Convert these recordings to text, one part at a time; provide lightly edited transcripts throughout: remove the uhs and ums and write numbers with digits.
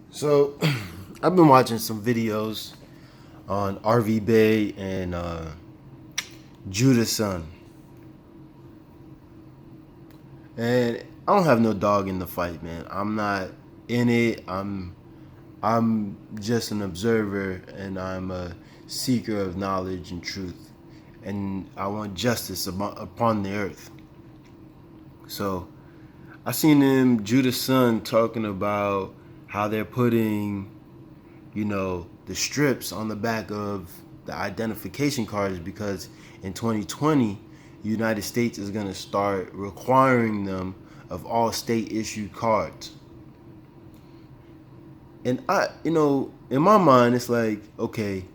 So I've been watching some videos on rvbey and Judah's son, and I don't have no dog in the fight, man. I'm not in it. I'm just an observer, and I'm a seeker of knowledge and truth, and I want justice upon the earth. So I seen him, Judah's son, talking about how they're putting, the strips on the back of the identification cards because in 2020, the United States is going to start requiring them of all state issued cards. And in my mind, it's like, okay,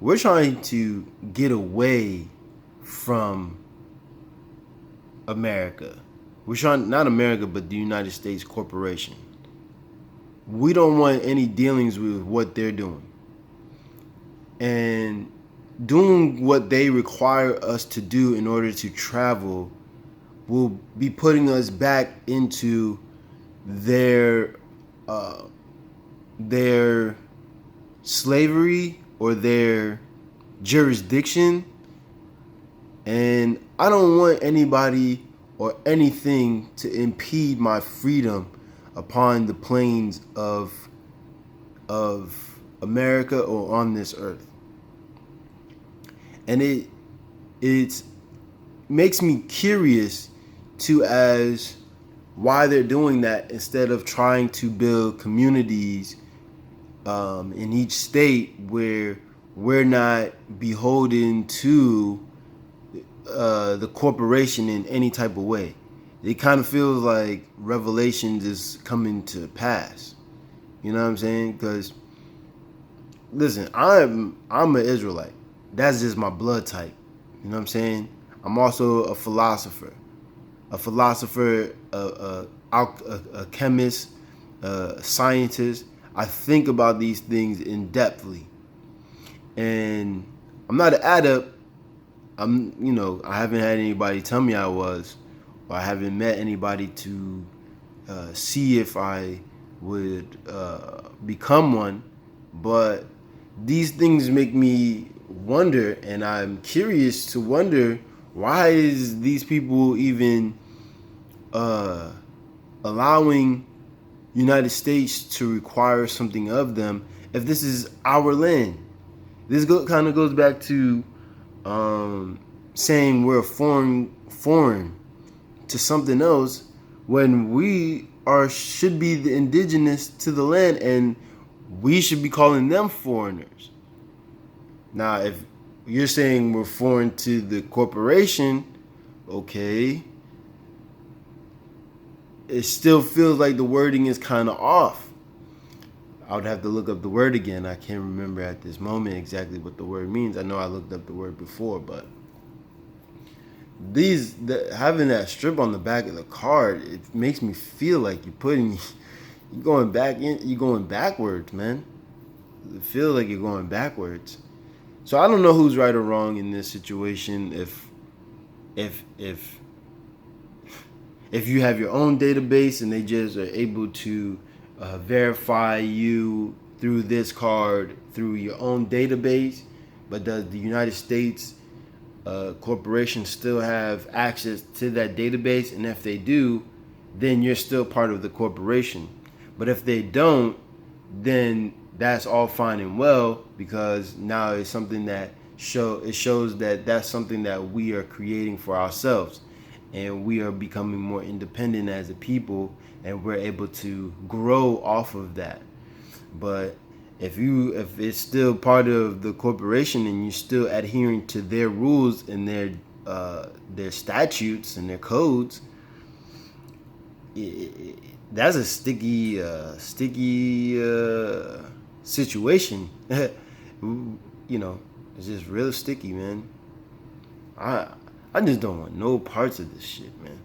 we're trying to get away from America. We're trying, not America, but the United States corporation. We don't want any dealings with what they're doing. And doing what they require us to do in order to travel will be putting us back into their uh, their slavery or their jurisdiction. And I don't want anybody or anything to impede my freedom upon the plains of America or on this earth. And it makes me curious to as why they're doing that instead of trying to build communities in each state where we're not beholden to the corporation in any type of way. It kind of feels like Revelations is coming to pass. You know what I'm saying? Because listen, I'm an Israelite. That's just my blood type. You know what I'm saying? I'm also a philosopher, a chemist, a scientist. I think about these things in depthly, and I'm not an adept. I haven't had anybody tell me I was, or I haven't met anybody to see if I would become one. But these things make me wonder, and I'm curious to wonder why is these people even allowing United States to require something of them if this is our land. This kind of goes back to saying we're foreign to something else when we should be the indigenous to the land, and we should be calling them foreigners. Now, if you're saying we're foreign to the corporation, okay, it still feels like the wording is kind of off. I would have to look up the word again. I can't remember at this moment exactly what the word means. I know I looked up the word before, but having that strip on the back of the card, it makes me feel like you're going backwards, man. It feels like you're going backwards. So I don't know who's right or wrong in this situation. If you have your own database and they just are able to verify you through this card through your own database, but does the United States corporation still have access to that database? And if they do, then you're still part of the corporation. But if they don't, then that's all fine and well, because now it's something that shows that that's something that we are creating for ourselves, and we are becoming more independent as a people, and we're able to grow off of that. But if it's still part of the corporation and you're still adhering to their rules and their statutes and their codes, that's a sticky situation. It's just real sticky, man. I just don't want no parts of this shit, man.